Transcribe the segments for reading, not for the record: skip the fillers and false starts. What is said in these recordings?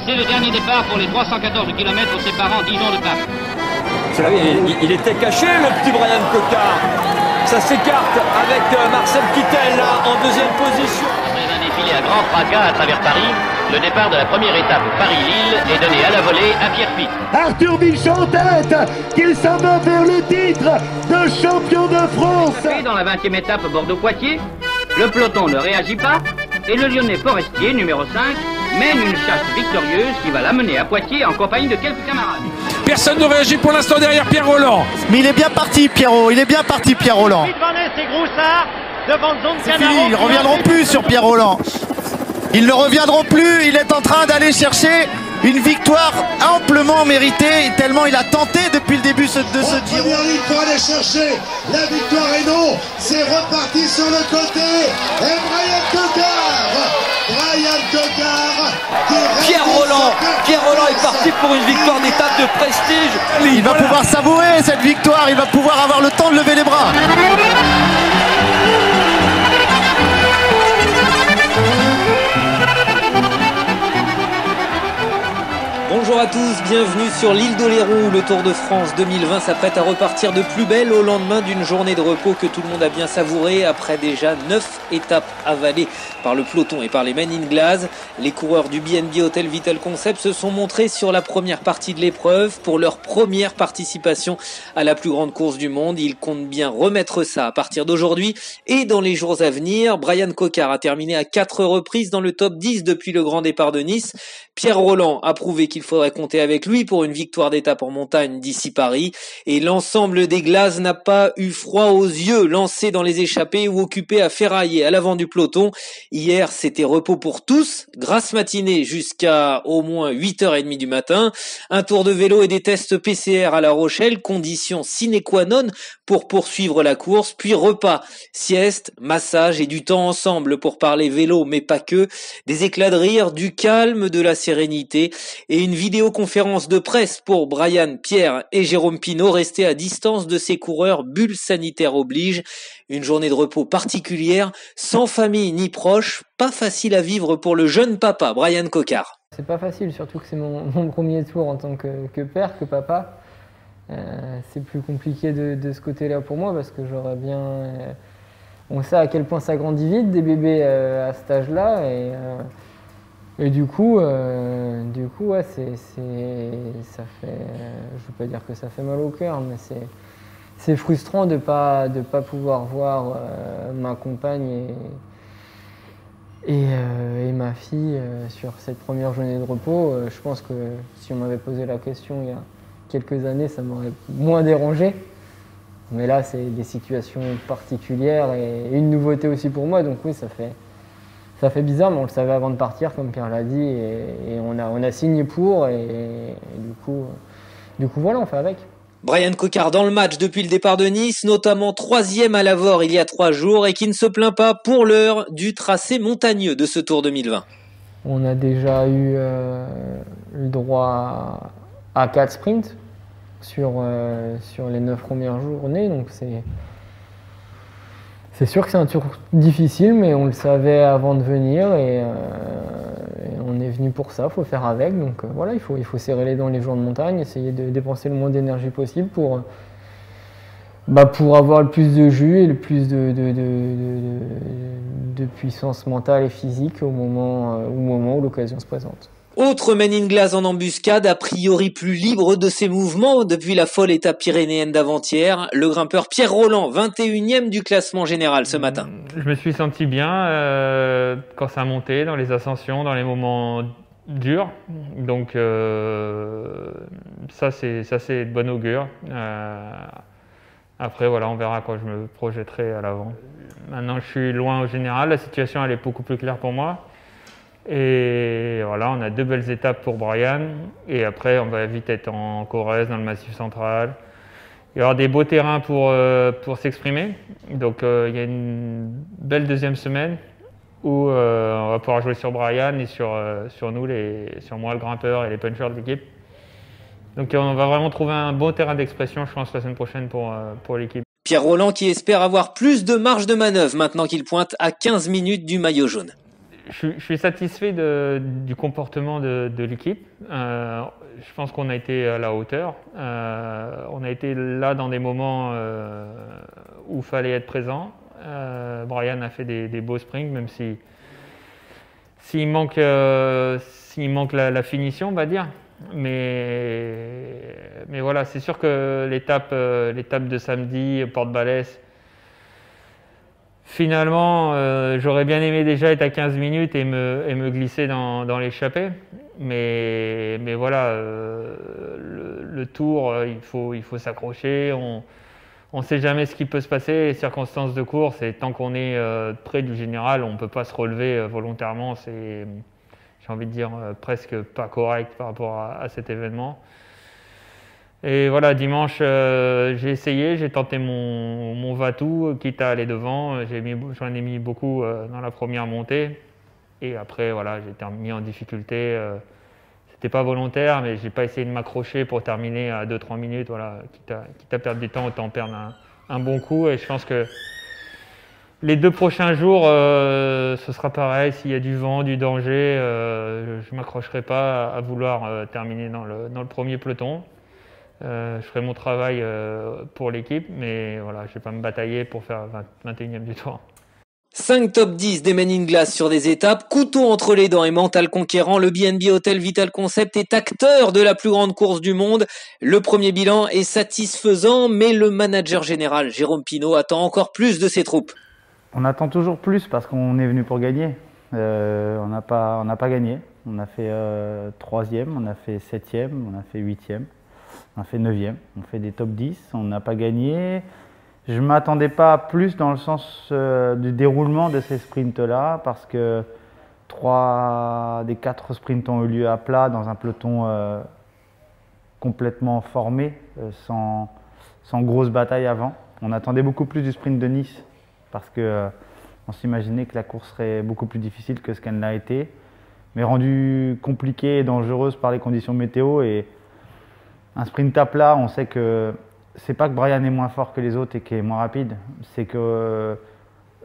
c'est le dernier départ pour les 314 km séparant Dijon de Paris. Il était caché, le petit Brian Cocard. Ça s'écarte avec Marcel Kittel là, en deuxième position. Après un défilé à grand fracas à travers Paris, le départ de la première étape Paris-Lille est donné à la volée à Pierre Pic. Arthur Bichon en tête, qu'il s'en va vers le titre de champion de France. Dans la 20e étape Bordeaux-Poitiers, le peloton ne réagit pas et le Lyonnais Forestier, numéro 5, mène une chasse victorieuse qui va l'amener à Poitiers en compagnie de quelques camarades. Personne ne réagit pour l'instant derrière Pierre Rolland. Mais il est bien parti Pierrot, il est bien parti Pierre Rolland. C'est fini, ils ne reviendront plus sur Pierre Rolland. Ils ne reviendront plus, il est en train d'aller chercher une victoire amplement méritée, tellement il a tenté depuis le début de ce Giro. Première ligne pour aller chercher la victoire et non, c'est reparti sur le côté. Et Brian Cocard Pierre Rolland est parti pour une victoire d'étape de prestige. Il va pouvoir savourer cette victoire, il va pouvoir avoir le temps de lever les bras. Bonjour à tous, bienvenue sur l'île d'Oléron où le Tour de France 2020 s'apprête à repartir de plus belle au lendemain d'une journée de repos que tout le monde a bien savourée après déjà 9 étapes avalées par le peloton et par les Men in Glass. Les coureurs du BNB Hotel Vital Concept se sont montrés sur la première partie de l'épreuve pour leur première participation à la plus grande course du monde. Ils comptent bien remettre ça à partir d'aujourd'hui et dans les jours à venir. Brian Cocard a terminé à 4 reprises dans le top 10 depuis le grand départ de Nice. Pierre Rolland a prouvé qu'il faudrait compter avec lui pour une victoire d'étape en montagne d'ici Paris. Et l'ensemble des Glaces n'a pas eu froid aux yeux, lancé dans les échappées ou occupé à ferrailler à l'avant du peloton. Hier, c'était repos pour tous, grasse matinée jusqu'à au moins 8h30 du matin. Un tour de vélo et des tests PCR à La Rochelle, condition sine qua non pour poursuivre la course. Puis repas, sieste, massage et du temps ensemble pour parler vélo, mais pas que. Des éclats de rire, du calme, de la sérénité et une vidéoconférence de presse pour Brian, Pierre et Jérôme Pinault restés à distance de ces coureurs, bulle sanitaire oblige. Une journée de repos particulière, sans famille ni proches, pas facile à vivre pour le jeune papa Brian Cocard. C'est pas facile, surtout que c'est mon premier tour en tant que père, que papa. C'est plus compliqué de ce côté-là pour moi parce que j'aurais bien... on sait à quel point ça grandit vite des bébés à cet âge-là et du coup, ouais, ça fait, je veux pas dire que ça fait mal au cœur, mais c'est frustrant de pas pouvoir voir ma compagne et ma fille sur cette première journée de repos. Je pense que si on m'avait posé la question il y a quelques années, ça m'aurait moins dérangé. Mais là, c'est des situations particulières et une nouveauté aussi pour moi, donc oui, ça fait bizarre, mais on le savait avant de partir, comme Pierre l'a dit, et on a signé pour, et du coup voilà, on fait avec. Brian Cocard dans le match depuis le départ de Nice, notamment 3e à l'Avor il y a 3 jours, et qui ne se plaint pas pour l'heure du tracé montagneux de ce Tour 2020. On a déjà eu le droit à 4 sprints sur les 9 premières journées, donc c'est sûr que c'est un tour difficile, mais on le savait avant de venir et on est venu pour ça, il faut faire avec. Donc voilà, il faut serrer les dents les jours de montagne, essayer de dépenser le moins d'énergie possible pour avoir le plus de jus et le plus de puissance mentale et physique au moment où l'occasion se présente. Autre Men in Glass en embuscade, a priori plus libre de ses mouvements depuis la folle étape pyrénéenne d'avant-hier. Le grimpeur Pierre Rolland, 21e du classement général ce matin. Je me suis senti bien quand ça montait, dans les ascensions, dans les moments durs. Donc ça c'est de bon augure. Après voilà, on verra quand je me projetterai à l'avant. Maintenant je suis loin au général, la situation elle est beaucoup plus claire pour moi. Et voilà, on a 2 belles étapes pour Brian. Et après, on va vite être en Corrèze, dans le Massif central. Il y aura des beaux terrains pour s'exprimer. Donc, il y a une belle deuxième semaine où on va pouvoir jouer sur Brian et sur nous, sur moi, le grimpeur et les punchers de l'équipe. Donc, on va vraiment trouver un beau terrain d'expression, je pense, la semaine prochaine pour l'équipe. Pierre Rolland qui espère avoir plus de marge de manœuvre maintenant qu'il pointe à 15 minutes du maillot jaune. Je suis satisfait du comportement de l'équipe. Je pense qu'on a été à la hauteur. On a été là dans des moments où il fallait être présent. Brian a fait des beaux sprints, même s'il manque la finition, on va dire. Mais voilà, c'est sûr que l'étape de samedi, Porte-Balès, finalement, j'aurais bien aimé déjà être à 15 minutes et me glisser dans l'échappée. Mais voilà, le tour, il faut s'accrocher. On ne sait jamais ce qui peut se passer. Les circonstances de course, et tant qu'on est près du général, on ne peut pas se relever volontairement. C'est, j'ai envie de dire, presque pas correct par rapport à cet événement. Et voilà, dimanche, j'ai essayé, j'ai tenté mon va-tout, quitte à aller devant. J'en ai mis beaucoup dans la première montée. Et après, voilà, j'ai été mis en difficulté. C'était pas volontaire, mais j'ai pas essayé de m'accrocher pour terminer à 2-3 minutes. Voilà, quitte à perdre du temps, autant perdre un bon coup. Et je pense que les 2 prochains jours, ce sera pareil. S'il y a du vent, du danger, je m'accrocherai pas à vouloir terminer dans le premier peloton. Je ferai mon travail pour l'équipe, mais voilà, je ne vais pas me batailler pour faire 21e du tour. 5 top 10 des Men in Glass sur des étapes, couteau entre les dents et mental conquérant, le BNB Hotel Vital Concept est acteur de la plus grande course du monde. Le premier bilan est satisfaisant, mais le manager général Jérôme Pineau attend encore plus de ses troupes. On attend toujours plus parce qu'on est venu pour gagner. On n'a pas gagné. On a fait 3e, on a fait 7e, on a fait 8e. On a fait 9e, on fait des top 10, on n'a pas gagné. Je ne m'attendais pas à plus dans le sens du déroulement de ces sprints-là parce que 3 des 4 sprints ont eu lieu à plat dans un peloton complètement formé, sans grosse bataille avant. On attendait beaucoup plus du sprint de Nice parce qu'on s'imaginait que la course serait beaucoup plus difficile que ce qu'elle l'a été, mais rendue compliquée et dangereuse par les conditions météo. Et un sprint à plat, on sait que c'est pas que Brian est moins fort que les autres et qu'il est moins rapide, c'est que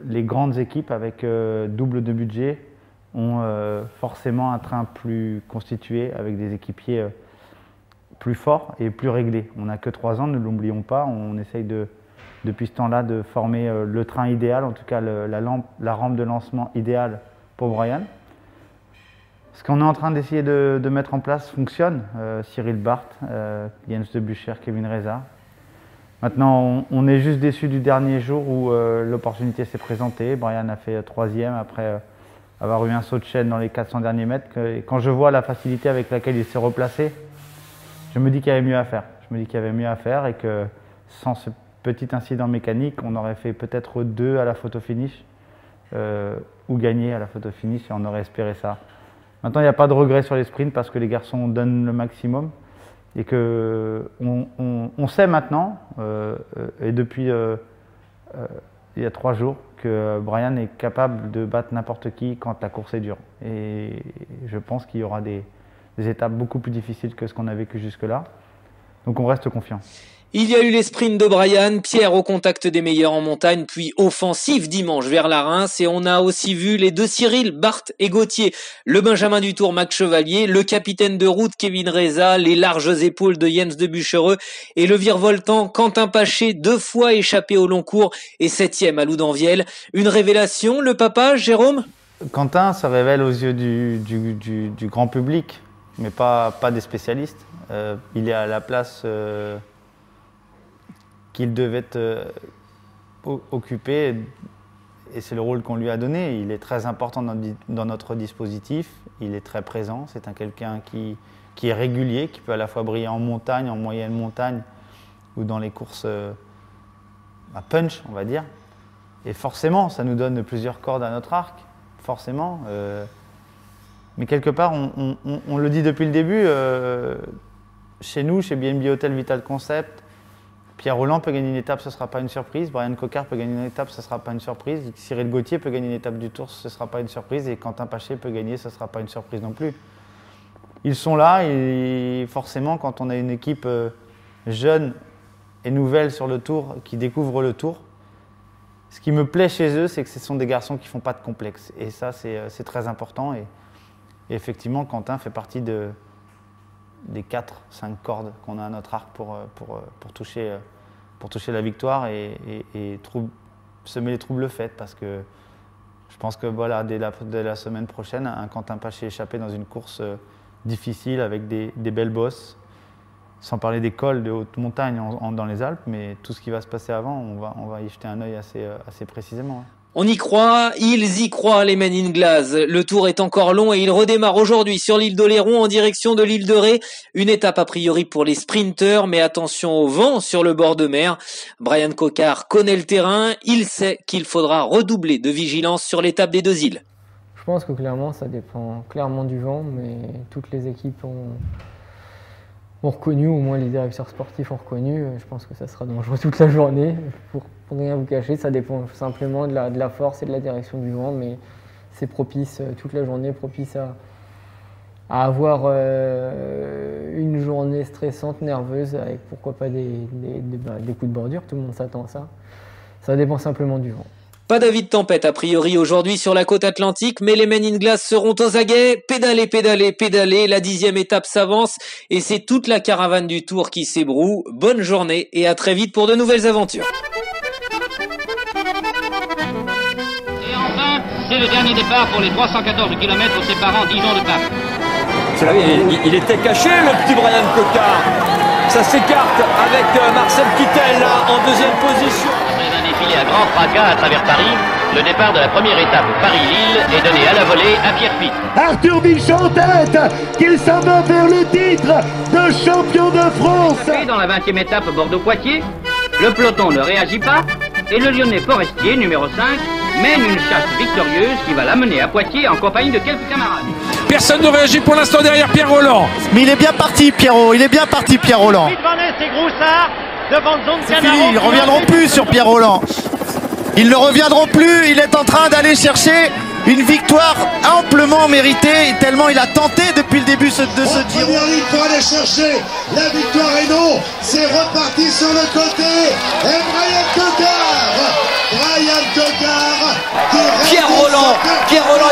les grandes équipes avec double de budget ont forcément un train plus constitué avec des équipiers plus forts et plus réglés. On n'a que 3 ans, ne l'oublions pas, on essaye depuis ce temps-là de former le train idéal, en tout cas la rampe de lancement idéale pour Brian. Ce qu'on est en train d'essayer de mettre en place fonctionne. Cyril Barth, Jens de Bucher, Kevin Reza. Maintenant, on est juste déçu du dernier jour où l'opportunité s'est présentée. Brian a fait 3e après avoir eu un saut de chaîne dans les 400 derniers mètres. Et quand je vois la facilité avec laquelle il s'est replacé, je me dis qu'il y avait mieux à faire. Je me dis qu'il y avait mieux à faire et que sans ce petit incident mécanique, on aurait fait peut-être 2 à la photo finish ou gagné à la photo finish et on aurait espéré ça. Maintenant, il n'y a pas de regret sur les sprints parce que les garçons donnent le maximum et qu'on sait maintenant, et depuis il y a 3 jours, que Brian est capable de battre n'importe qui quand la course est dure. Et je pense qu'il y aura des étapes beaucoup plus difficiles que ce qu'on a vécu jusque-là. Donc on reste confiant. Il y a eu les sprints de Brian, Pierre au contact des meilleurs en montagne, puis offensif dimanche vers la Reims, et on a aussi vu les 2 Cyril, Barth et Gauthier, le Benjamin du Tour Max Chevalier, le capitaine de route Kevin Reza, les larges épaules de Jens de Buchereux et le virevoltant Quentin Paché, 2 fois échappé au long cours et 7e à Loudanvielle. Une révélation, le papa, Jérôme ? Quentin se révèle aux yeux du grand public, mais pas des spécialistes. Il est à la place qu'il devait occuper, et c'est le rôle qu'on lui a donné. Il est très important dans notre dispositif, il est très présent, c'est quelqu'un qui est régulier, qui peut à la fois briller en montagne, en moyenne montagne, ou dans les courses à punch, on va dire. Et forcément, ça nous donne plusieurs cordes à notre arc, forcément. Mais quelque part, on le dit depuis le début, chez nous, chez BNB Hotel Vital Concept, Pierre Rolland peut gagner une étape, ce ne sera pas une surprise. Brian Coquard peut gagner une étape, ce ne sera pas une surprise. Cyril Gauthier peut gagner une étape du Tour, ce ne sera pas une surprise. Et Quentin Paché peut gagner, ce ne sera pas une surprise non plus. Ils sont là et forcément, quand on a une équipe jeune et nouvelle sur le Tour, qui découvre le Tour, Ce qui me plaît chez eux, c'est que ce sont des garçons qui ne font pas de complexe. Et ça, c'est très important. Et effectivement, Quentin fait partie des 4-5 cordes qu'on a à notre arc pour toucher la victoire et semer les troubles faits. Parce que je pense que voilà, dès la semaine prochaine, un Quentin Paché échappé dans une course difficile avec des belles bosses, sans parler des cols de haute montagne dans les Alpes, mais tout ce qui va se passer avant, on va y jeter un œil assez précisément. On y croit, ils y croient, les Men in Glass. Le tour est encore long et il redémarre aujourd'hui sur l'île d'Oléron en direction de l'île de Ré. Une étape a priori pour les sprinteurs, mais attention au vent sur le bord de mer. Brian Coquard connaît le terrain, il sait qu'il faudra redoubler de vigilance sur l'étape des 2 îles. Je pense que clairement, ça dépend clairement du vent, mais toutes les équipes ont reconnu, au moins les directeurs sportifs ont reconnu. Je pense que ça sera dangereux toute la journée. Pour rien vous cacher, ça dépend simplement de la force et de la direction du vent, mais c'est propice toute la journée, propice à avoir une journée stressante, nerveuse, avec pourquoi pas des coups de bordure. Tout le monde s'attend à ça. Ça dépend simplement du vent. Pas d'avis de tempête a priori aujourd'hui sur la côte atlantique, mais les Men in Glass seront aux aguets. Pédaler, pédaler, pédaler. La 10e étape s'avance et c'est toute la caravane du Tour qui s'ébroue. Bonne journée et à très vite pour de nouvelles aventures. Et enfin, c'est le dernier départ pour les 314 km séparant Dijon de Paris. Il était caché, le petit Brian Coquard. Ça s'écarte avec Marcel Kittel là, en 2e position. Après un défilé à grand fracas à travers Paris, le départ de la première étape Paris-Lille est donné à la volée à Pierre Pitt. Arthur Bichon en tête, qu'il s'en va vers le titre de champion de France. Dans la 20e étape Bordeaux-Poitiers, le peloton ne réagit pas et le Lyonnais Forestier, numéro 5, mène une chasse victorieuse qui va l'amener à Poitiers en compagnie de quelques camarades. Personne ne réagit pour l'instant derrière Pierre Rolland. Mais il est bien parti, Pierrot. Il est bien parti, Pierre Rolland. C'est fini, ils ne reviendront plus sur Pierre Rolland. Ils ne reviendront plus. Il est en train d'aller chercher une victoire amplement méritée, tellement il a tenté depuis le début de ce Giro. Première ligne pour aller chercher la victoire et non, c'est reparti sur le côté. Et Brian Coquard Pierre Rolland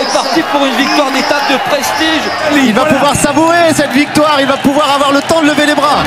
est parti pour une victoire d'étape de prestige. Il va pouvoir savourer cette victoire, il va pouvoir avoir le temps de lever les bras.